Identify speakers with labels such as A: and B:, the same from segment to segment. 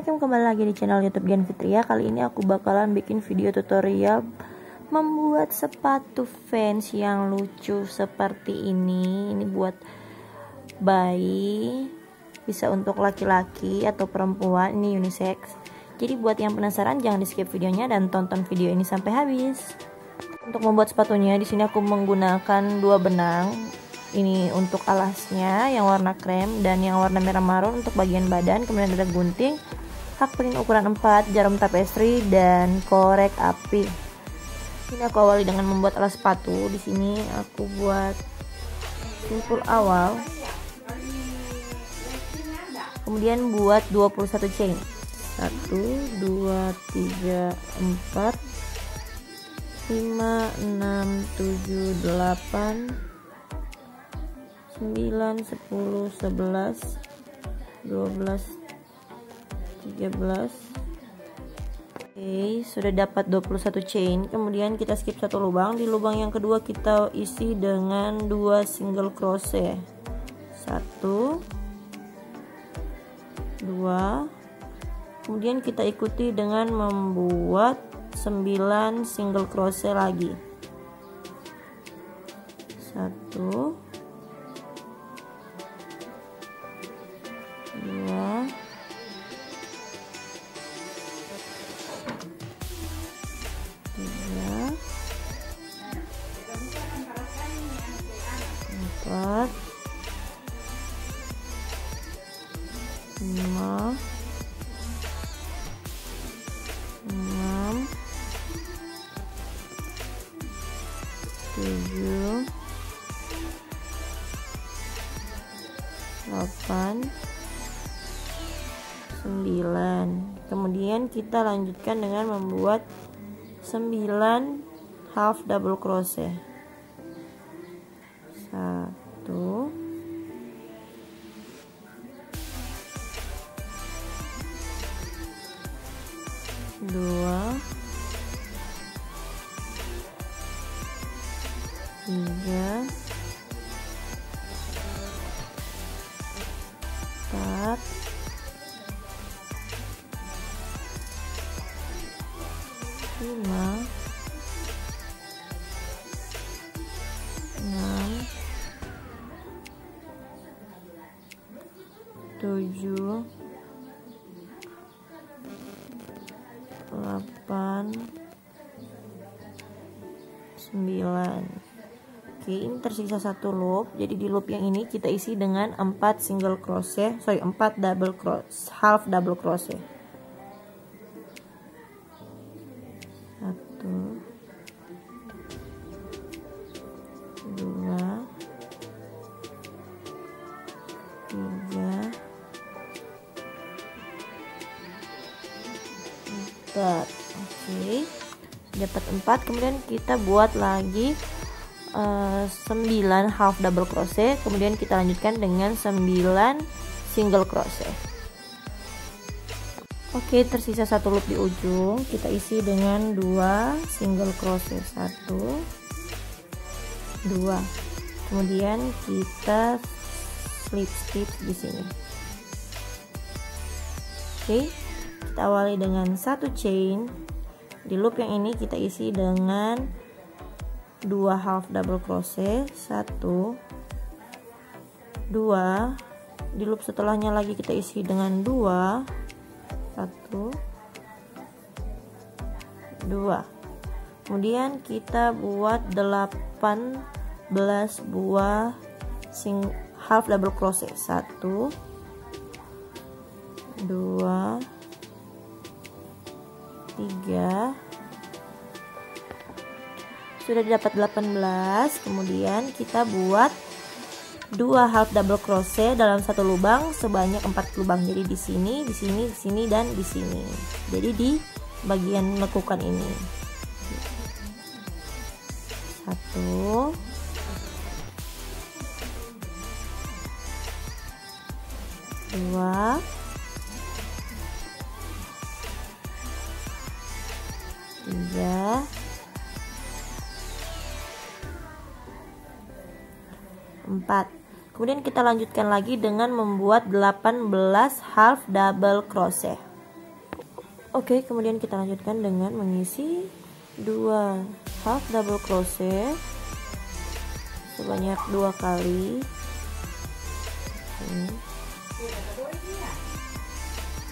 A: Assalamualaikum, kembali lagi di channel YouTube Dian Fitria. Kali ini aku bakalan bikin video tutorial membuat sepatu Vans yang lucu seperti ini. Ini buat bayi, bisa untuk laki-laki atau perempuan, ini unisex. Jadi buat yang penasaran jangan di skip videonya dan tonton video ini sampai habis. Untuk membuat sepatunya, di sini aku menggunakan dua benang. Ini untuk alasnya yang warna krem dan yang warna merah marun untuk bagian badan. Kemudian ada gunting, hak pin ukuran 4, jarum tapestri dan korek api. Ini aku awali dengan membuat alas sepatu. Di sini aku buat simpul awal. Kemudian buat 21 chain. 1 2 3 4 5 6 7 8 9, 10, 11, 12, 13. Oke, sudah dapat 21 chain. Kemudian kita skip satu lubang. Di lubang yang kedua kita isi dengan 2 single crochet. 1 2. Kemudian kita ikuti dengan membuat 9 single crochet lagi. 1 2 3 4 5 6 7 8 9. Kemudian kita lanjutkan dengan membuat 9 half double crochet. 1 2 3 4 5 6 7 8 9. Oke, ini tersisa satu loop. Jadi di loop yang ini kita isi dengan 4 single crochet, 4 double crochet, half double crochet. 1 2 3 4. Oke, dapat 4. Kemudian kita buat lagi 9 half double crochet. Kemudian kita lanjutkan dengan 9 single crochet. Oke, tersisa satu loop di ujung. Kita isi dengan 2 single crochet. 1 2. Kemudian kita slip stitch di sini. Oke, kita awali dengan 1 chain. Di loop yang ini kita isi dengan 2 half double crochet. 1 2. Di loop setelahnya lagi kita isi dengan 2 1 2. Kemudian kita buat 18 buah half double crochet. 1 2 3. Sudah dapat 18. Kemudian kita buat 2 half double crochet dalam satu lubang sebanyak 4 lubang. Jadi di sini, di sini, di sini dan di sini. Jadi di bagian lekukan ini. 1 2 3 4. Kemudian kita lanjutkan lagi dengan membuat 18 half double crochet. Oke, kemudian kita lanjutkan dengan mengisi 2 half double crochet sebanyak 2 kali.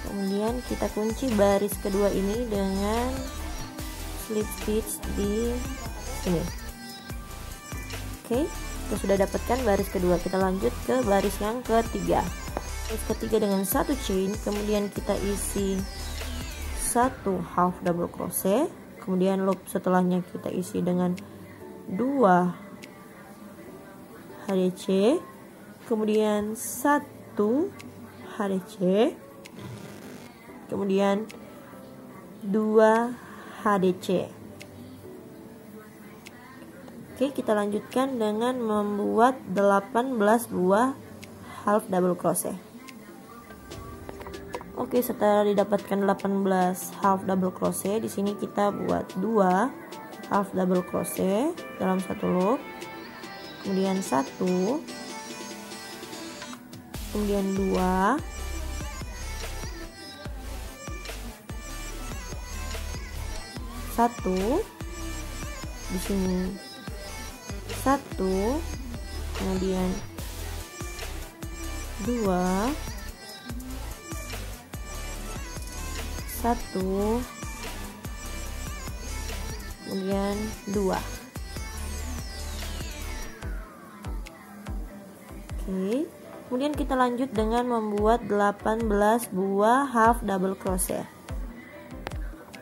A: Kemudian kita kunci baris kedua ini dengan slip stitch di sini. Oke, kita sudah dapatkan baris kedua. Kita lanjut ke baris yang ketiga. Baris ketiga dengan 1 chain, kemudian kita isi 1 half double crochet, kemudian loop setelahnya kita isi dengan 2 HDC, kemudian 1 HDC, kemudian 2 HDC. Oke, kita lanjutkan dengan membuat 18 buah half double crochet. Oke, setelah didapatkan 18 half double crochet, di sini kita buat 2 half double crochet dalam satu loop, kemudian 1, kemudian 2, satu di sini, 1, kemudian 2, 1, kemudian 2. Oke, kemudian kita lanjut dengan membuat 18 buah half double crochet.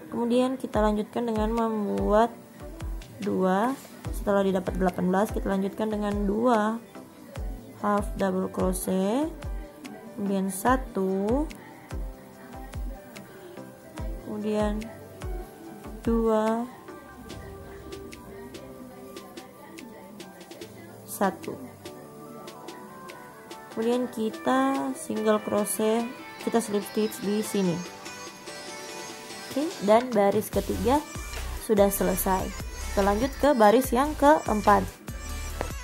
A: Kemudian kita lanjutkan dengan membuat 2. Setelah didapat 18, kita lanjutkan dengan 2 half double crochet, kemudian 1, kemudian 2, 1. Kemudian kita single crochet, kita slip stitch di sini. Oke, dan baris ketiga sudah selesai. Kita lanjut ke baris yang keempat.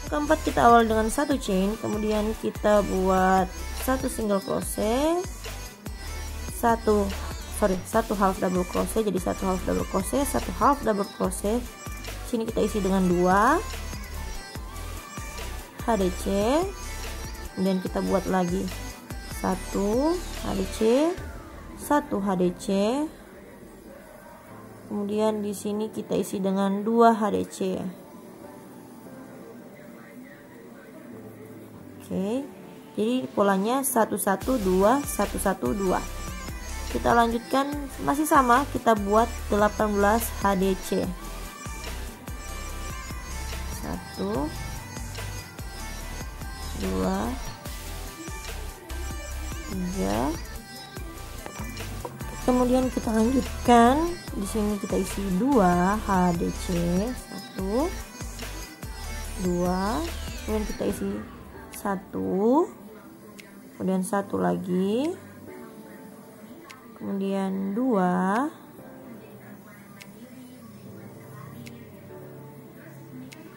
A: Keempat kita awal dengan 1 chain, kemudian kita buat 1 single crochet, 1 half double crochet, jadi 1 half double crochet, 1 half double crochet. Sini kita isi dengan 2 HDC, kemudian kita buat lagi 1 HDC, 1 HDC, kemudian di sini kita isi dengan 2 HDC. Oke, jadi polanya 1 1 2 1 1 2. Kita lanjutkan masih sama, kita buat 18 HDC. 1 2 3. Kemudian kita lanjutkan, di sini kita isi 2 HDC, 1 2, kemudian kita isi 1, kemudian 1 lagi, kemudian 2,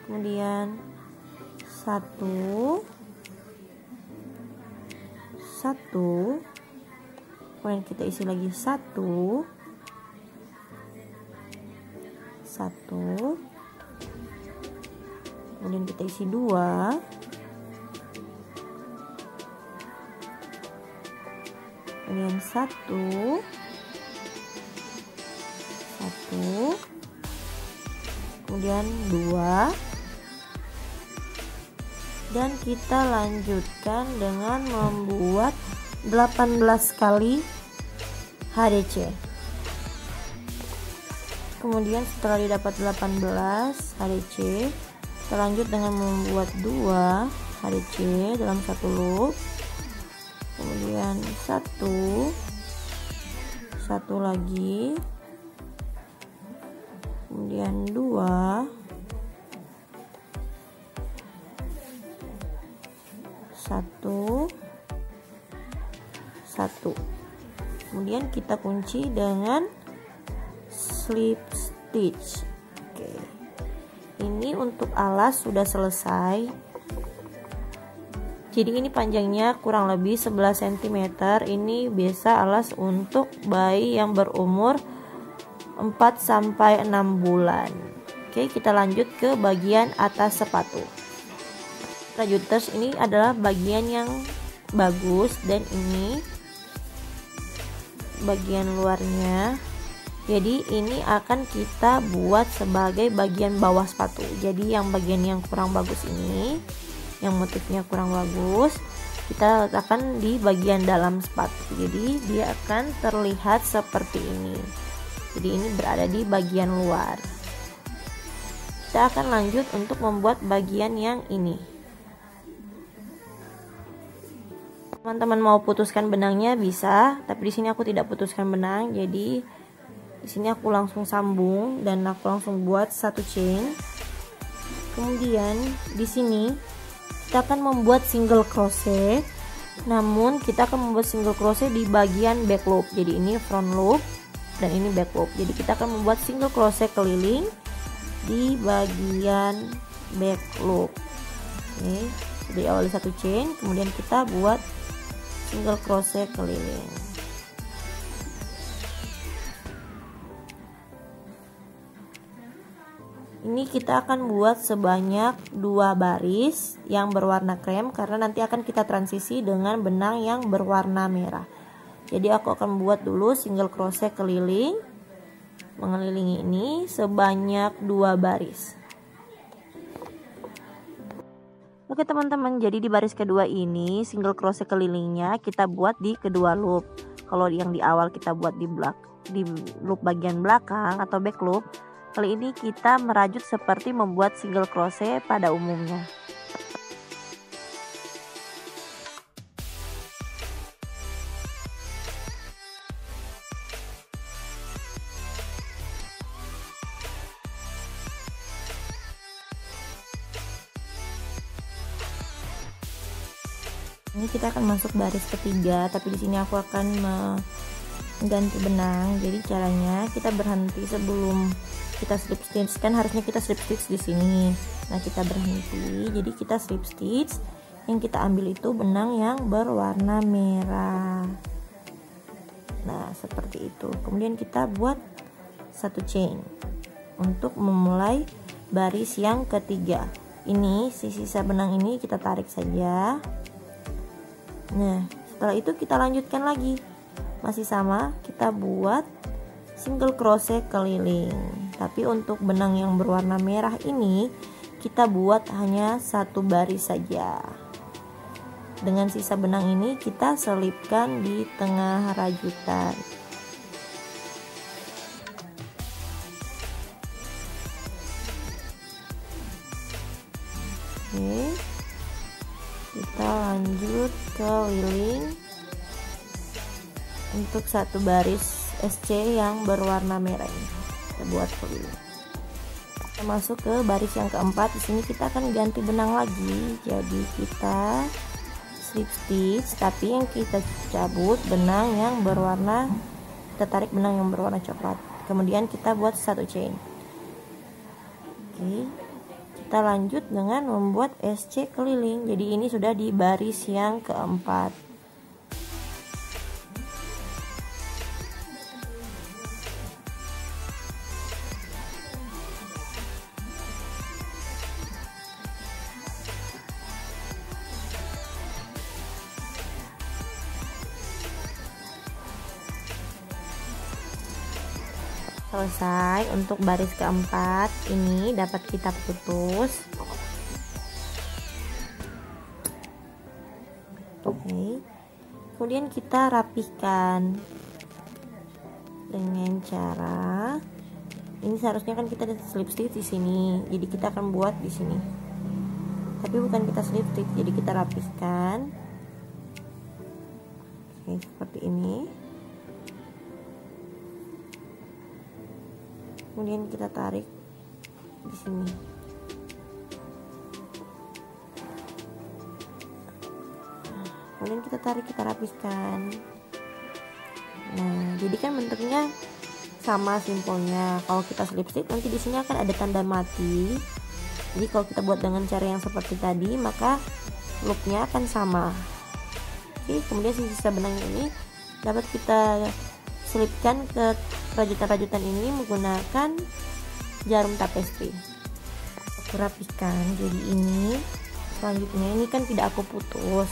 A: kemudian 1, 1, kemudian kita isi lagi 1, 1, kemudian kita isi 2, kemudian 1, 1, kemudian 2, dan kita lanjutkan dengan membuat 18 kali HDC. Kemudian setelah didapat 18 HDC, kita lanjut dengan membuat 2 HDC dalam satu loop, kemudian 1 lagi, kemudian 2, 1, 1. Kemudian kita kunci dengan slip stitch. Oke, ini untuk alas sudah selesai. Jadi ini panjangnya kurang lebih 11 cm. Ini biasa alas untuk bayi yang berumur 4-6 bulan. Oke, kita lanjut ke bagian atas sepatu. Rajuters ini adalah bagian yang bagus, dan ini bagian luarnya. Jadi ini akan kita buat sebagai bagian bawah sepatu. Jadi yang bagian yang kurang bagus ini, yang motifnya kurang bagus, kita letakkan di bagian dalam sepatu. Jadi dia akan terlihat seperti ini. Jadi ini berada di bagian luar. Kita akan lanjut untuk membuat bagian yang ini. Teman-teman mau putuskan benangnya bisa, tapi di sini aku tidak putuskan benang. Jadi di sini aku langsung sambung dan aku langsung buat satu chain. Kemudian di sini kita akan membuat single crochet, namun kita akan membuat single crochet di bagian back loop. Jadi ini front loop dan ini back loop. Jadi kita akan membuat single crochet keliling di bagian back loop. Oke, dari awal satu chain, kemudian kita buat single crochet keliling. Ini kita akan buat sebanyak 2 baris yang berwarna krem, karena nanti akan kita transisi dengan benang yang berwarna merah. Jadi aku akan buat dulu single crochet keliling, mengelilingi ini sebanyak 2 baris. Oke teman-teman, jadi di baris kedua ini single crochet kelilingnya kita buat di kedua loop. Kalau yang di awal kita buat di loop bagian belakang atau back loop, kali ini kita merajut seperti membuat single crochet pada umumnya. Ini kita akan masuk baris ketiga, tapi di sini aku akan mengganti benang. Jadi caranya kita berhenti sebelum kita slip stitch, kan harusnya kita slip stitch di sini. Nah, kita berhenti. Jadi kita slip stitch. Yang kita ambil itu benang yang berwarna merah. Nah, seperti itu. Kemudian kita buat satu chain untuk memulai baris yang ketiga. Ini sisa benang ini kita tarik saja. Nah, setelah itu kita lanjutkan lagi. Masih sama, kita buat single crochet keliling. Tapi untuk benang yang berwarna merah ini kita buat hanya satu baris saja. Dengan sisa benang ini kita selipkan di tengah rajutan. Oke, kita lanjut keliling untuk satu baris SC yang berwarna merah ini. Kita buat keliling. Kita masuk ke baris yang keempat. Di sini kita akan ganti benang lagi. Jadi kita slip stitch, tapi yang kita cabut benang yang berwarna, kita tarik benang yang berwarna coklat. Kemudian kita buat satu chain. Oke, kita lanjut dengan membuat SC keliling. Jadi ini sudah di baris yang keempat. Selesai untuk baris keempat ini dapat kita putus. Oke, kemudian kita rapihkan dengan cara ini. Seharusnya kan kita ada slip stitch di sini, jadi kita akan buat di sini, tapi bukan kita slip stitch, jadi kita rapihkan. Oke, seperti ini. Kemudian kita tarik di sini. Kemudian kita tarik, kita rapiskan. Nah, jadi kan bentuknya sama simpelnya. Kalau kita slip stitch nanti di sini akan ada tanda mati. Jadi kalau kita buat dengan cara yang seperti tadi, maka loopnya akan sama. Oke, kemudian sisa benangnya ini dapat kita selipkan ke rajutan-rajutan ini menggunakan jarum tapestry. Aku rapikan. Jadi ini selanjutnya ini kan tidak aku putus,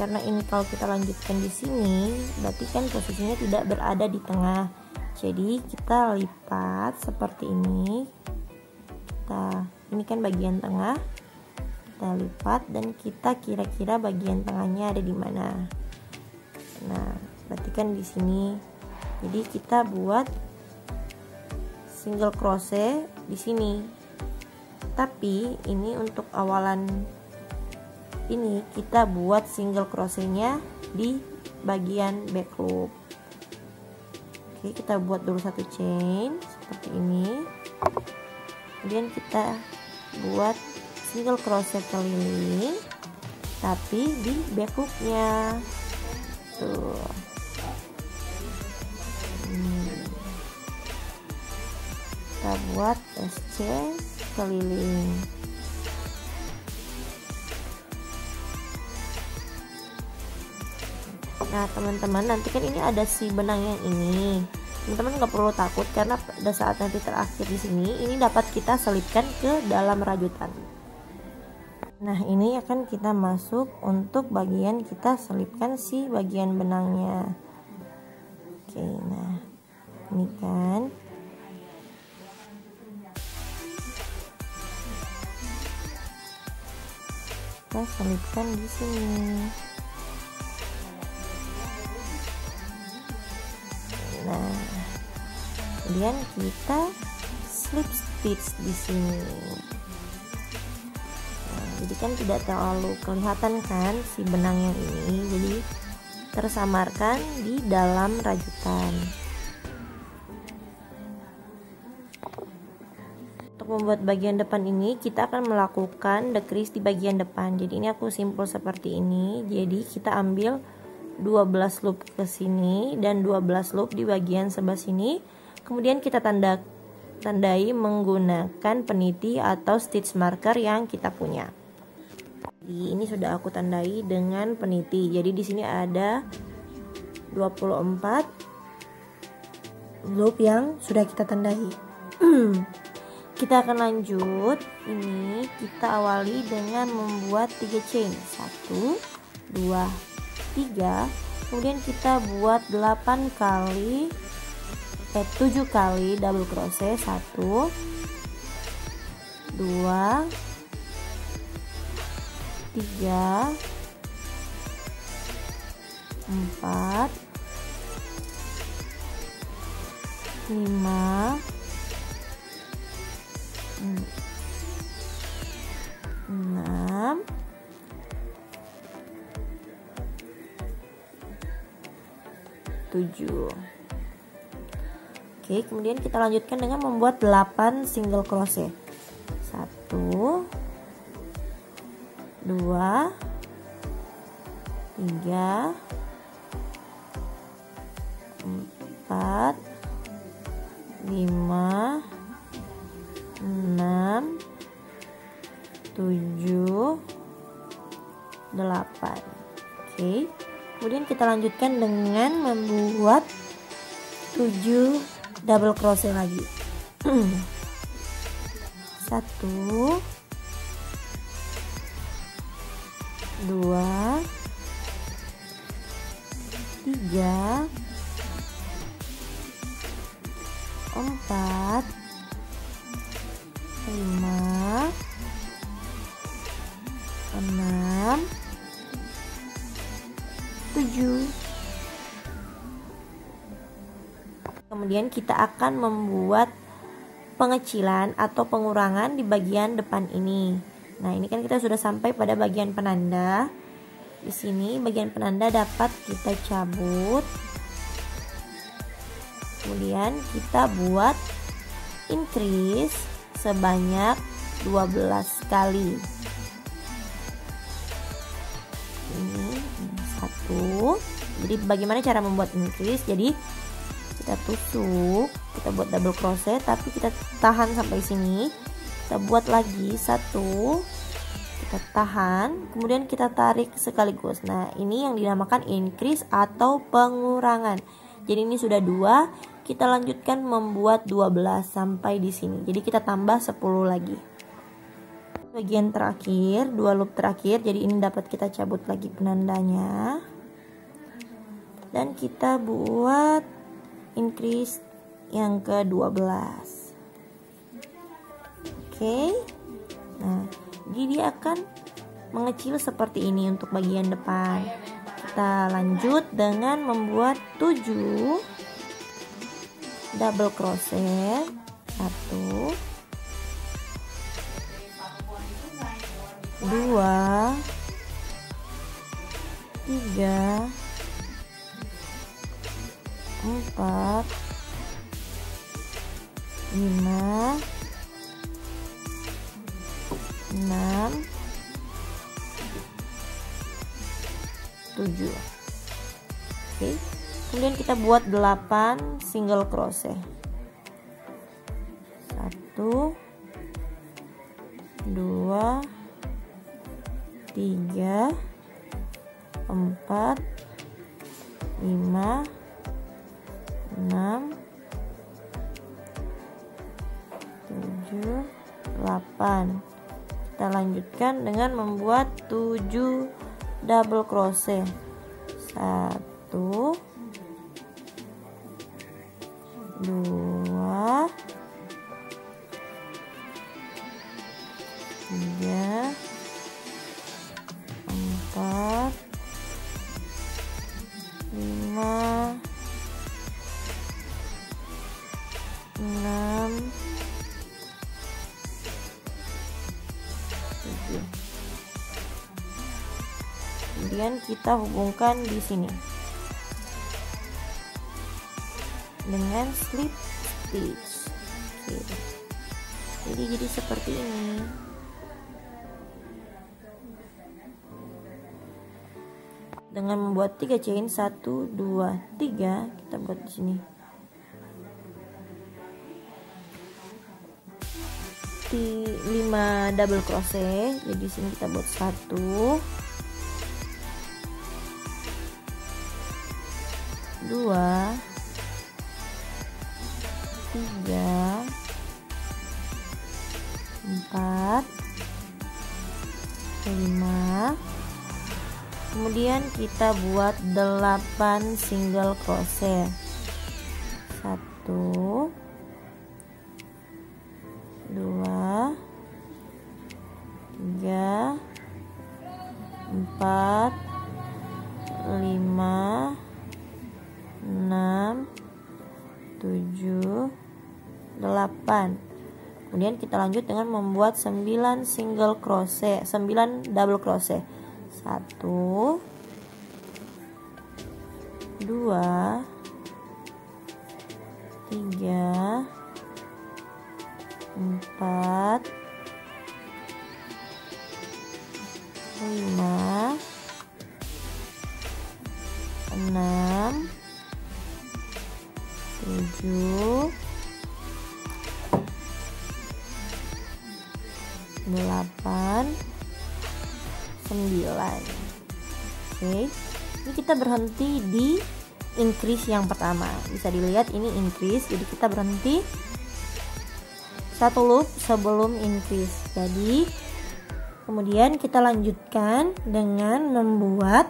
A: karena ini kalau kita lanjutkan di sini berarti kan posisinya tidak berada di tengah. Jadi kita lipat seperti ini. Ini kan bagian tengah, kita lipat dan kita kira-kira bagian tengahnya ada di mana. Nah, berarti kan di sini. Jadi kita buat single crochet di sini. Tapi ini untuk awalan ini kita buat single crochetnya di bagian back loop. Oke, kita buat dulu satu chain seperti ini. Kemudian kita buat single crochet keliling tapi di back loopnya tuh. Kita buat SC keliling. Nah teman-teman, nanti kan ini ada si benang yang ini, teman-teman nggak perlu takut karena pada saat nanti terakhir di sini ini dapat kita selipkan ke dalam rajutan. Nah ini akan kita masuk untuk bagian kita selipkan si bagian benangnya. Oke, nah ini kan kita selipkan di sini. Nah, kemudian kita slip stitch di sini. Nah, jadi kan tidak terlalu kelihatan kan si benang yang ini, jadi tersamarkan di dalam rajutan. Untuk membuat bagian depan ini kita akan melakukan decrease di bagian depan. Jadi ini aku simpul seperti ini. Jadi kita ambil 12 loop ke sini dan 12 loop di bagian sebelah sini. Kemudian kita tandai menggunakan peniti atau stitch marker yang kita punya. Jadi ini sudah aku tandai dengan peniti. Jadi di sini ada 24 loop yang sudah kita tandai. Kita akan lanjut. Ini kita awali dengan membuat 3 chain. 1 2 3, kemudian kita buat 7 kali double crochet. 1 2 3 4 5 6 7. Oke, kemudian kita lanjutkan dengan membuat 8 single crochet. 1 2 3 4 5 6 7 8. Oke. Kemudian kita lanjutkan dengan membuat 7 double crochet lagi. 1 2 3 4 5 6 7. Kemudian kita akan membuat pengecilan atau pengurangan di bagian depan ini. Nah, ini kan kita sudah sampai pada bagian penanda. Di sini bagian penanda dapat kita cabut. Kemudian kita buat increase sebanyak 12 kali. Ini 1. Jadi bagaimana cara membuat increase? Jadi kita tusuk, kita buat double crochet tapi kita tahan sampai sini. Kita buat lagi 1, kita tahan, kemudian kita tarik sekaligus. Nah, ini yang dinamakan increase atau pengurangan. Jadi ini sudah 2, kita lanjutkan membuat 12 sampai di sini. Jadi kita tambah 10 lagi. Bagian terakhir, 2 loop terakhir. Jadi ini dapat kita cabut lagi penandanya. Dan kita buat increase yang ke-12. Oke. Nah, jadi dia akan mengecil seperti ini untuk bagian depan. Kita lanjut dengan membuat 7 double crochet. 1 2 3 4 5 6 7. Oke. Kemudian kita buat 8 single crochet. 1 2 3 4 5 6 7 8. Kita lanjutkan dengan membuat 7 double crochet. 1 2 3 4 5 6 7. Kemudian kita hubungkan di sini dengan slip stitch. Oke. Jadi seperti ini. Dengan membuat 3 chain, 1 2 3, kita buat di sini 5 double crochet. Jadi di sini kita buat 1 2 3 4 5. Kemudian kita buat 8 single crochet. 1 2 3 4 5 6 7 8. Kemudian kita lanjut dengan membuat 9 single crochet, 9 double crochet. 1 2 3 4 5 6 7 8 9. Oke, ini kita berhenti di increase yang pertama. Bisa dilihat ini increase, jadi kita berhenti 1 loop sebelum increase. Jadi kemudian kita lanjutkan dengan membuat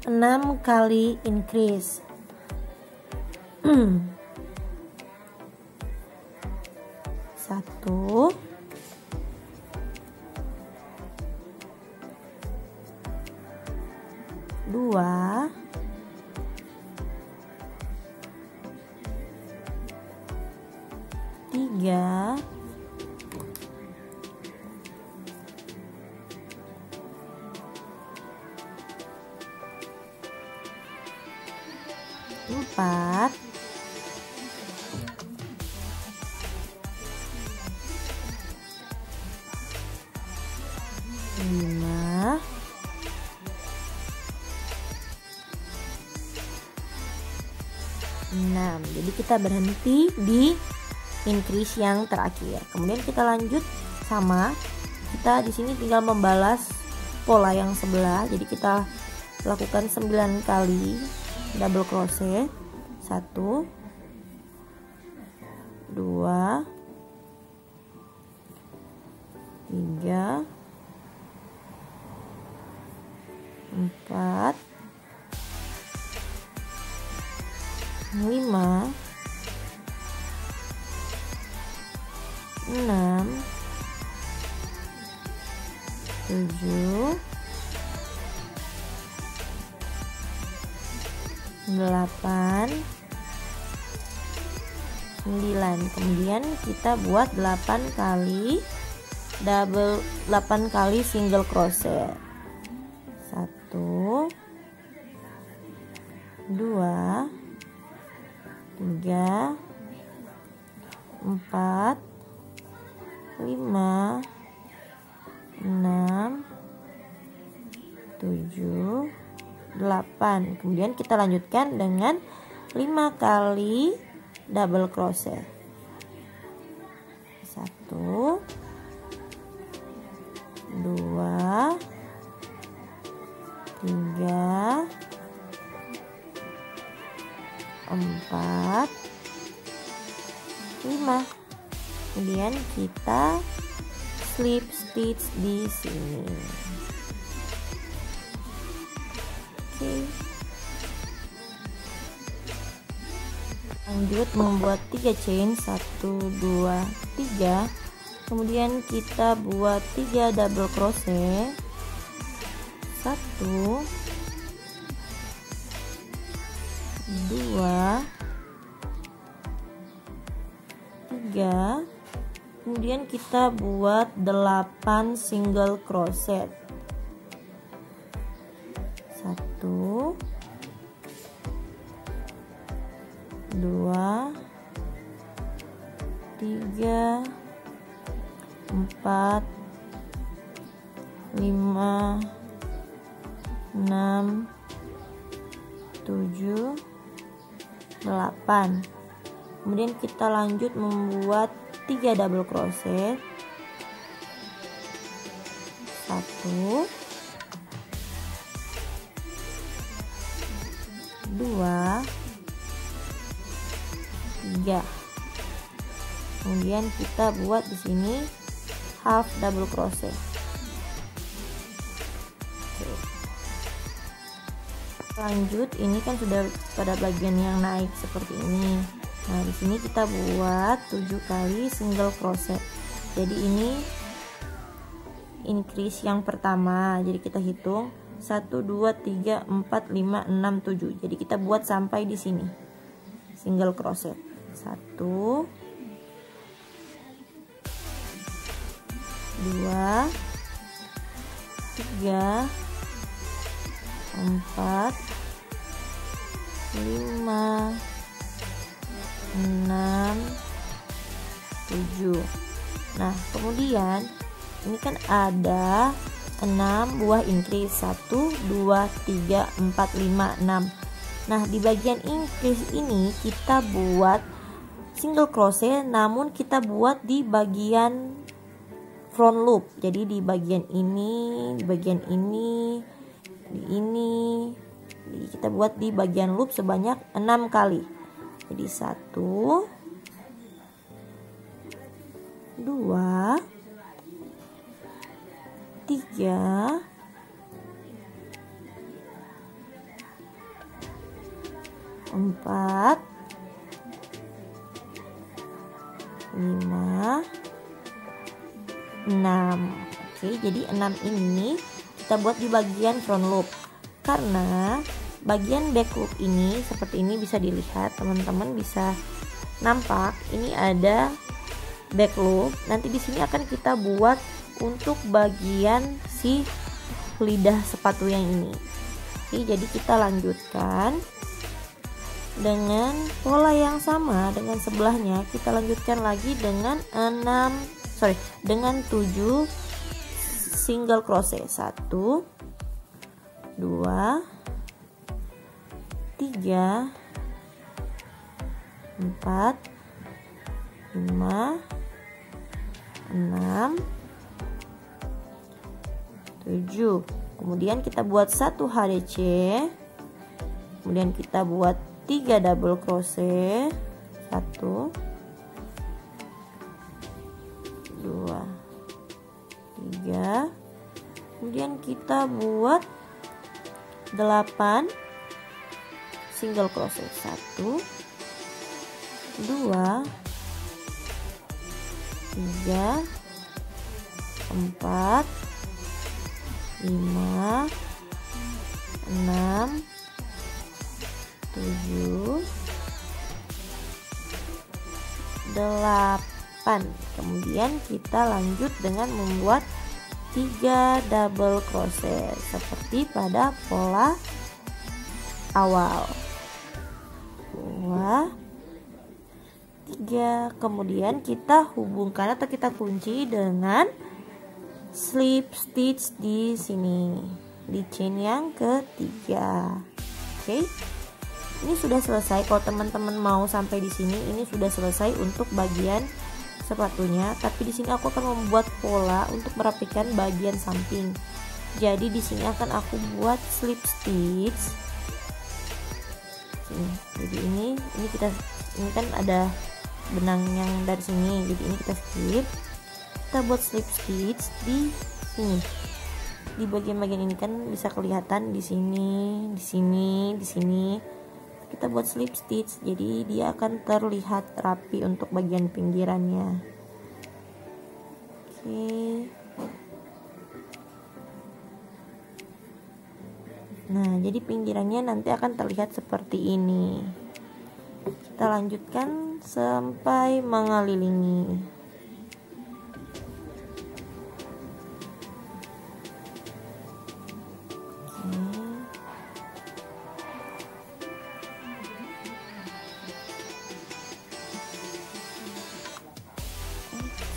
A: 6 kali increase. 1 2 3 4 5 6. Jadi kita berhenti di increase yang terakhir. Kemudian kita lanjut sama, kita di sini tinggal membalas pola yang sebelah. Jadi kita lakukan 9 kali double crochet. 1 2 3 4 5 6 7 8 9. Kemudian kita buat 8 kali single crochet. 1 2 3 4 5 6 7 8. Kemudian kita lanjutkan dengan 5 kali double crochet. 1 2 3 4 5. Kemudian kita slip stitch di sini. Oke. Lanjut membuat 3 chain, 1 2 3. Kemudian kita buat 3 double crochet. 1 2 3. Kemudian kita buat 8 single crochet. 1 2 3 4 5 6 7 8. Kemudian kita lanjut membuat 3 double crochet. 1 2 3. Kemudian kita buat di sini half double crochet. Lanjut, ini kan sudah pada bagian yang naik seperti ini. Nah, di sini kita buat 7 kali single crochet. Jadi ini increase yang pertama. Jadi kita hitung 1 2 3 4 5 6 7. Jadi kita buat sampai di sini. Single crochet. 1 2 3 4 5 6 7. Nah, kemudian ini kan ada 6 buah increase. 1 2 3 4 5 6. Nah, di bagian increase ini kita buat single crochet, namun kita buat di bagian front loop. Jadi di bagian ini, di bagian ini, di ini. Jadi kita buat di bagian loop sebanyak 6 kali. Jadi 1 2 3 4 5 6. Oke, jadi 6 ini kita buat di bagian front loop. Karena bagian back loop ini seperti ini bisa dilihat, teman-teman bisa nampak ini ada back loop. Nanti di sini akan kita buat untuk bagian si lidah sepatu yang ini. Oke, jadi kita lanjutkan dengan pola yang sama dengan sebelahnya. Kita lanjutkan lagi dengan 7 single crochet. 1 2 3 4 5 6 7. Kemudian kita buat 1 HDC, kemudian kita buat 3 double crochet, 1 2 3, kemudian kita buat 8 single crochet, 1 2 3 4 5 6 7 8. Kemudian kita lanjut dengan membuat 3 double crochet seperti pada pola awal. 2 3, kemudian kita hubungkan atau kita kunci dengan slip stitch di sini, di chain yang ketiga. Oke, ini sudah selesai. Kalau teman-teman mau sampai di sini, ini sudah selesai untuk bagian sepatunya. Tapi di sini aku akan membuat pola untuk merapikan bagian samping. Jadi di sini akan aku buat slip stitch. Jadi ini kan ada benang yang dari sini, jadi ini kita skip. Kita buat slip stitch di sini, di bagian-bagian ini kan bisa kelihatan di sini, di sini, di sini. Kita buat slip stitch, jadi dia akan terlihat rapi untuk bagian pinggirannya. Oke. Nah, jadi pinggirannya nanti akan terlihat seperti ini. Kita lanjutkan sampai mengelilingi.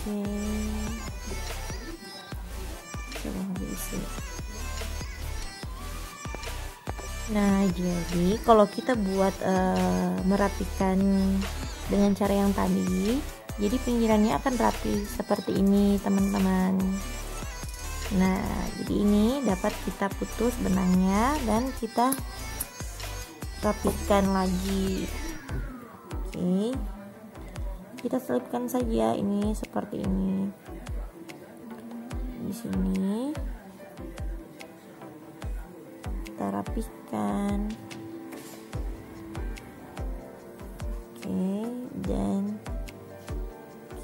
A: Oke. Coba diisi. Nah, jadi kalau kita buat merapikan dengan cara yang tadi, jadi pinggirannya akan rapi seperti ini, teman-teman. Nah, jadi ini dapat kita putus benangnya dan kita rapikan lagi. Oke, kita selipkan saja ini seperti ini. Di sini kita rapihkan. Oke, dan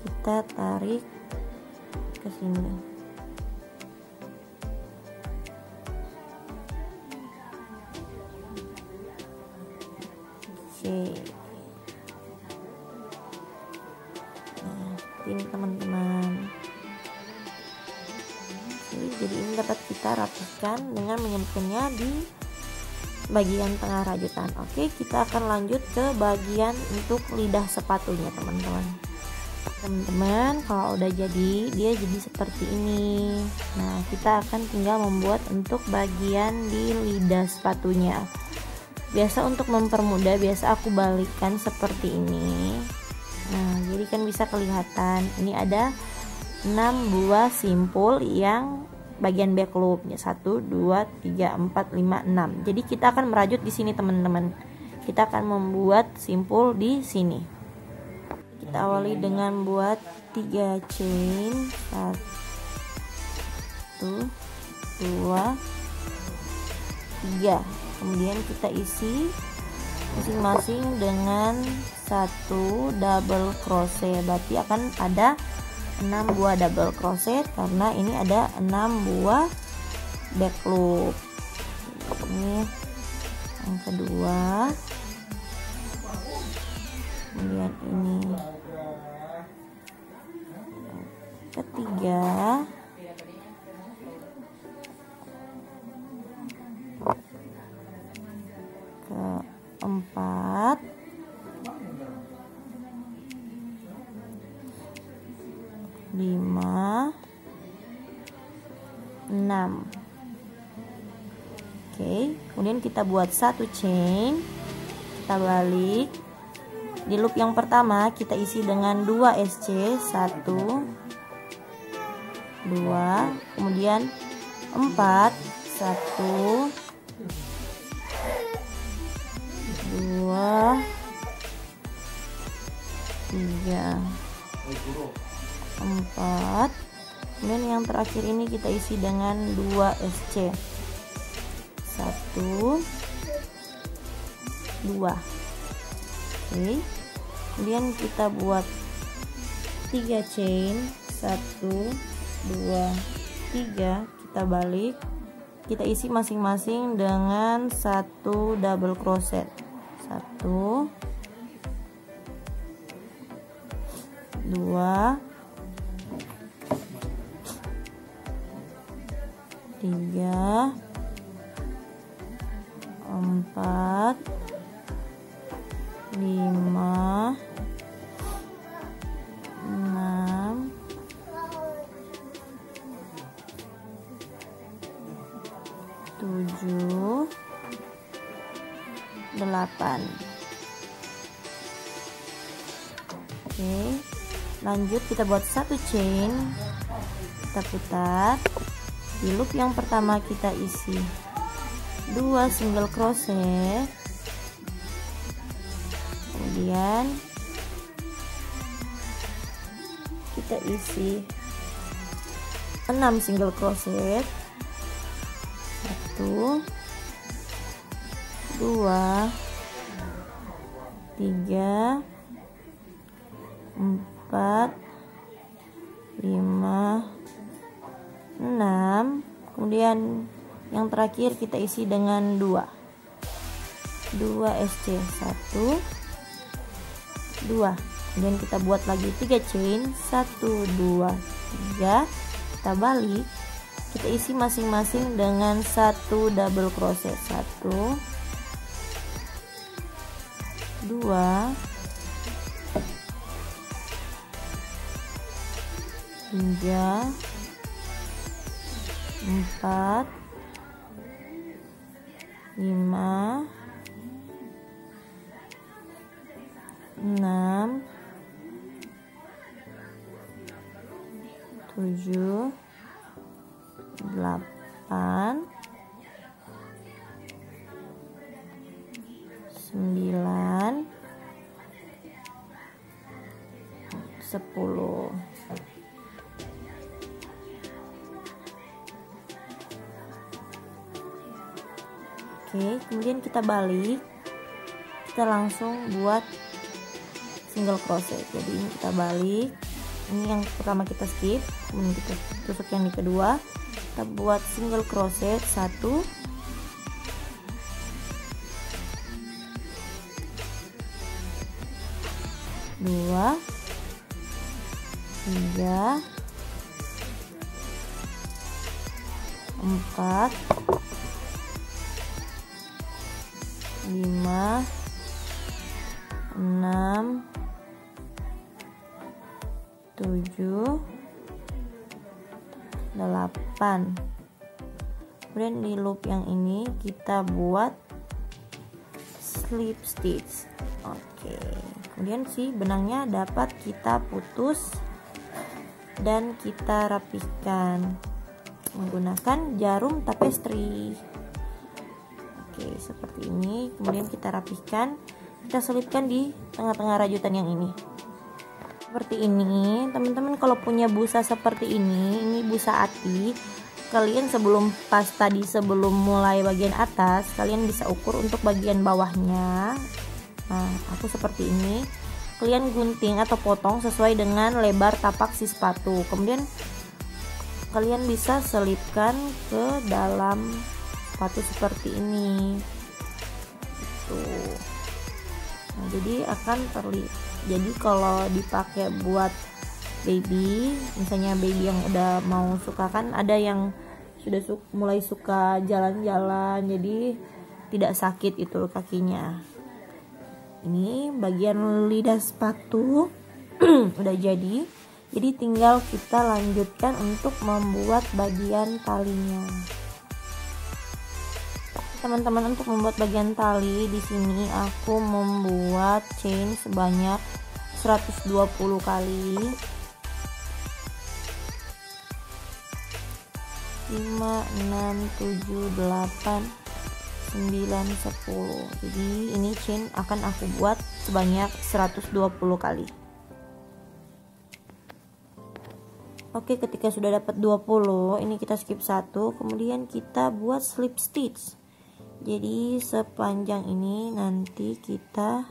A: kita tarik ke sini. Oke. Nah, ini teman-teman. Jadi ini dapat kita rapihkan dengan menyempilnya di bagian tengah rajutan. Oke, kita akan lanjut ke bagian untuk lidah sepatunya, teman-teman. Teman-teman, kalau udah jadi, dia jadi seperti ini. Nah, kita akan tinggal membuat untuk bagian di lidah sepatunya. Biasa untuk mempermudah, biasa aku balikkan seperti ini. Nah, jadi kan bisa kelihatan. Ini ada 6 buah simpul yang bagian back loopnya, 1 2 3 4 5 6. Jadi kita akan merajut di sini, teman-teman. Kita akan membuat simpul di sini. Kita awali dengan buat 3 chain, 1 2 3. Kemudian kita isi masing-masing dengan 1 double crochet. Berarti akan ada 6 buah double crochet karena ini ada 6 buah back loop. Ini yang kedua, kemudian ini ketiga, keempat, lima, 6. Oke, kemudian kita buat 1 chain, kita balik. Di loop yang pertama kita isi dengan 2 SC, 1 2, kemudian 4, 1, 2, 3, 4. Kemudian yang terakhir ini kita isi dengan 2 SC. 1, 2. Oke. Kemudian kita buat 3 chain, 1, 2, 3. Kita balik. Kita isi masing-masing dengan 1 double crochet. 1, 2, 3, 4, 5, 6, 7, 8. Oke, lanjut kita buat 1 chain, kita putar. Di loop yang pertama kita isi 2 single crochet, kemudian kita isi 6 single crochet, 1, 2, 3, 4, 5, 6. Kemudian yang terakhir kita isi dengan 2 SC, 1, 2. Kemudian kita buat lagi 3 chain, 1, 2, 3. Kita balik, kita isi masing-masing dengan 1 double crochet. 1, 2, 3, 4, 5, 6, 7, 8, 9, 10. Oke, kemudian kita balik, kita langsung buat single crochet. Jadi ini kita balik, ini yang pertama kita skip, kemudian kita tusuk yang di kedua, kita buat single crochet 1, 2, 3, 4, 5, 6, 7, 8. Kemudian di loop yang ini kita buat slip stitch. Oke, kemudian si benangnya dapat kita putus dan kita rapihkan menggunakan jarum tapestry. Oke, seperti ini. Kemudian kita rapihkan, kita selipkan di tengah-tengah rajutan yang ini. Seperti ini, teman-teman kalau punya busa seperti ini busa ati, kalian sebelum mulai bagian atas, kalian bisa ukur untuk bagian bawahnya. Nah, aku seperti ini. Kalian gunting atau potong sesuai dengan lebar tapak si sepatu. Kemudian kalian bisa selipkan ke dalam sepatu seperti ini. Tuh. Nah, jadi akan terlihat. Jadi kalau dipakai buat baby, misalnya baby yang udah mau suka, kan ada yang sudah mulai suka jalan-jalan, jadi tidak sakit itu kakinya. Ini bagian lidah sepatu udah jadi tinggal kita lanjutkan untuk membuat bagian talinya. Teman-teman, untuk membuat bagian tali di sini aku membuat chain sebanyak 120 kali. 5, 6, 7, 8, 9, 10. Jadi ini chain akan aku buat sebanyak 120 kali. Oke, ketika sudah dapat 20, ini kita skip 1, kemudian kita buat slip stitch. Jadi sepanjang ini nanti kita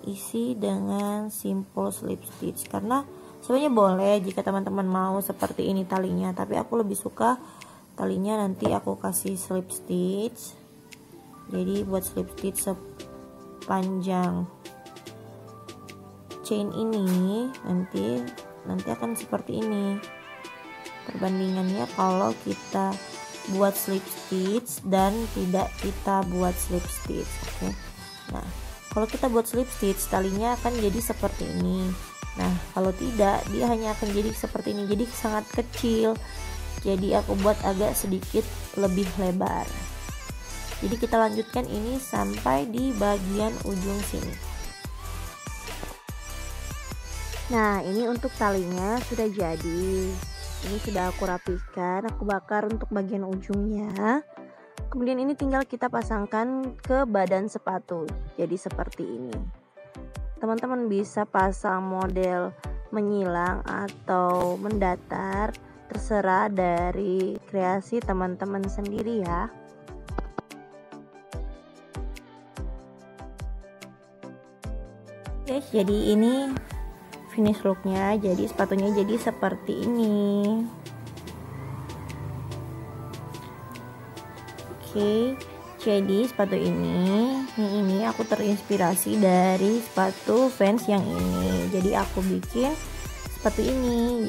A: isi dengan simple slip stitch, karena sebenarnya boleh jika teman-teman mau seperti ini talinya, tapi aku lebih suka talinya nanti aku kasih slip stitch. Jadi buat slip stitch sepanjang chain ini nanti akan seperti ini perbandingannya kalau kita buat slip stitch dan tidak kita buat slip stitch. Oke. Nah, kalau kita buat slip stitch talinya akan jadi seperti ini. Nah, kalau tidak dia hanya akan jadi seperti ini, jadi sangat kecil. Jadi aku buat agak sedikit lebih lebar. Jadi kita lanjutkan ini sampai di bagian ujung sini. Nah, ini untuk talinya sudah jadi. Ini sudah aku rapikan, aku bakar untuk bagian ujungnya. Kemudian ini tinggal kita pasangkan ke badan sepatu. Jadi seperti ini. Teman-teman bisa pasang model menyilang atau mendatar, terserah dari kreasi teman-teman sendiri ya. Guys, jadi ini finish looknya, jadi sepatunya jadi seperti ini. Oke, jadi sepatu ini aku terinspirasi dari sepatu Vans yang ini. Jadi aku bikin sepatu ini.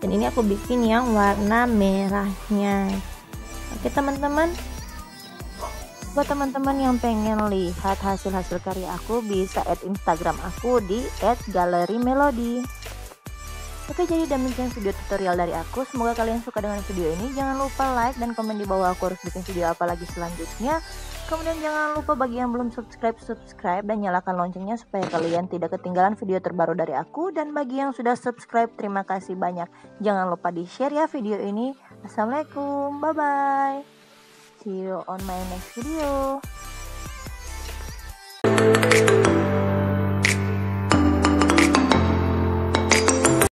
A: Dan ini aku bikin yang warna merahnya. Oke teman-teman, buat teman-teman yang pengen lihat hasil-hasil karya aku bisa add Instagram aku di @galerimelody. Oke, jadi demikian video tutorial dari aku. Semoga kalian suka dengan video ini. Jangan lupa like dan komen di bawah aku harus bikin video apa lagi selanjutnya. Kemudian jangan lupa bagi yang belum subscribe dan nyalakan loncengnya supaya kalian tidak ketinggalan video terbaru dari aku. Dan bagi yang sudah subscribe, terima kasih banyak. Jangan lupa di share ya video ini. Assalamualaikum, bye bye. See you on my next video.